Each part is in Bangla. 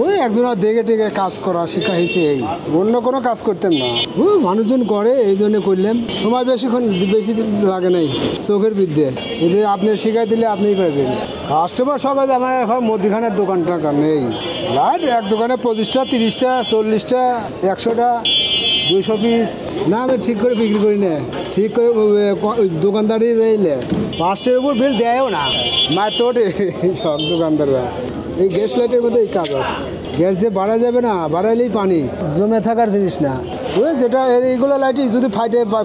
ওই একজন দেখে টেকে কাজ করা শেখা হয়েছে, এই অন্য কোনো কাজ করতাম না। ও মানুষজন করে এই জন্য করলাম, সময় বেশি লাগে নাই, চোখের বিদ্যে এটা আপনি শিখাই দিলে আপনিই পাইবেন। কাস্টমার সবাই আমার এখন মুদিখানার দোকান টাকা নেই, লাইট এক দোকানে 25টা 30টা 40টা 100টা 200 পিস না, আমি ঠিক করে বিক্রি করি না, ঠিক করে দোকানদারি রইলে 5টার উপর বিল দেয়ও না, মার তো ওঠে সব দোকানদাররা। এই গ্যাস লাইটের মধ্যে এই কাজ আছে, গ্যাস যে বাড়া যাবে না, বাড়াইলেই পানি জমে থাকার জিনিস না। ওই যেটা এইগুলো লাইটই যদি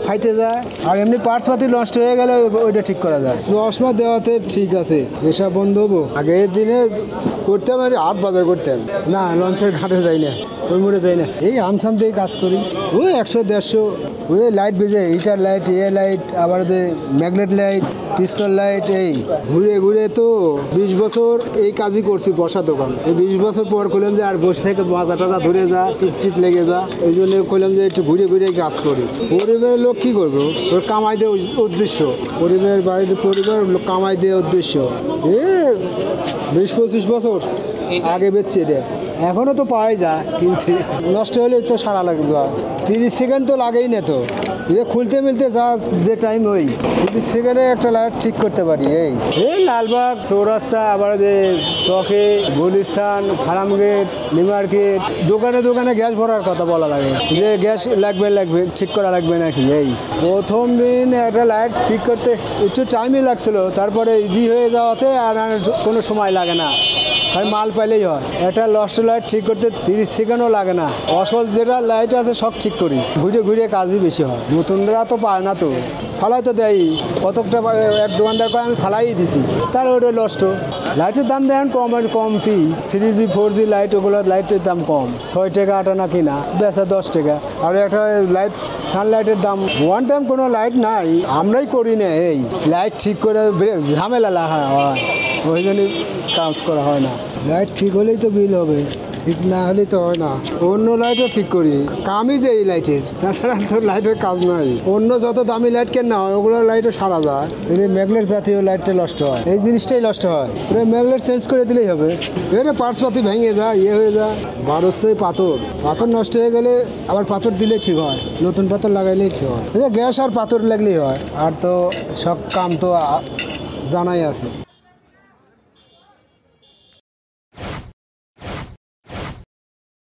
ফাইটে যায় আর এমনি পার্টস পাতি নষ্ট হয়ে গেলে ওইটা ঠিক করা যায়। চশমা দেওয়াতে ঠিক আছে, এসব বন্ধ হবো। আগের দিনে করতাম আর হাট বাজার করতাম না, লঞ্চের ঘাটে যাই না, ওই মোড়ে যাই না, এই আমসাম দিয়ে কাজ করি। ওই 100-150 ওই লাইট বেজে, হিটার লাইট, লাইট, আবার ম্যাগনেট লাইট, পিস্তল লাইট, এই ঘুরে ঘুরে তো 20 বছর এই কাজই করছি বসা দোকান। এই 20 বছর পর করলাম যে আর বসে থেকে মাজা টাজা ধরে যা, টিট লেগে যা, এই জন্য করলাম যে একটু ঘুরে ঘুরে কাজ করি। পরিবারের লোক কী করবো, ওর কামাই দিয়ে উদ্দেশ্য, পরিবারের বাড়িতে পরিবার কামাই দিয়ে উদ্দেশ্য। 20-25 বছর আগে বেচছি এটা, এখনও তো পাওয়াই যায়, কিন্তু নষ্ট হলে তো সারা লাগে যায়, 30 সেকেন্ড তো লাগেই না তো, খুলতে মিলতে যা যে টাইম ওই 30 সেকেন্ডে একটা লাইট ঠিক করতে পারি। এই লালবাগ চৌরাস্তা, আবার যে চকে গুলিস্তান, ফার্মগেট, নিউ মার্কেট, দোকানে দোকানে গ্যাস ভরার কথা বলা লাগে যে গ্যাস লাগবে ঠিক করা লাগবে নাকি। এই প্রথম দিন একটা লাইট ঠিক করতে একটু টাইমই লাগছিল, তারপরে ইজি হয়ে যাওয়াতে আর কোনো সময় লাগে না, মাল পাইলেই হয়। একটা লস্ট লাইট ঠিক করতে 30 সেকেন্ডও লাগে না, আসল যেটা লাইট আছে সব ঠিক করি, ঘুরে ঘুরে কাজই বেশি হয়। নতুনরা তো পায় না, তো ফালাই তো দেয়, কতকটা এক দোকানদার করে আমি ফালাই দিছি, তার ওটা লস্ট। লাইটের দাম দেখেন কম কি 3G 4G লাইট, ওগুলো লাইটের দাম কম, 6 টাকা 8 আনা কিনা, বেচা 10 টাকা। আর একটা লাইট সানলাইটের দাম ওয়ান টাইম কোনো লাইট নাই, আমরাই করি না, এই লাইট ঠিক করে ঝামেলা লাগা হয়, ওই জন্যই কাজ করা হয় না। লাইট ঠিক হলেই তো বিল হবে, ঠিক না হলেই তো হয় না। অন্য লাইটও ঠিক করি, কামই যে এই লাইটের, তাছাড়া তো লাইটের কাজ নাই। অন্য যত দামি লাইট কেন না হয় ওগুলো লাইটও সারা যায়, এই ম্যাগনেট জাতীয় লাইটটা নষ্ট হয়, এই জিনিসটাই নষ্ট হয়, ম্যাগনেট চেঞ্জ করে দিলেই হবে। এখানে পার্টস পাতি ভেঙে যায়, হয়ে যায়। বারস্তই পাথর নষ্ট হয়ে গেলে আবার পাথর দিলেই ঠিক হয়, নতুন পাথর লাগাইলেই ঠিক হয়। গ্যাস আর পাথর লাগলেই হয়, আর তো সব কাম তো জানাই আছে।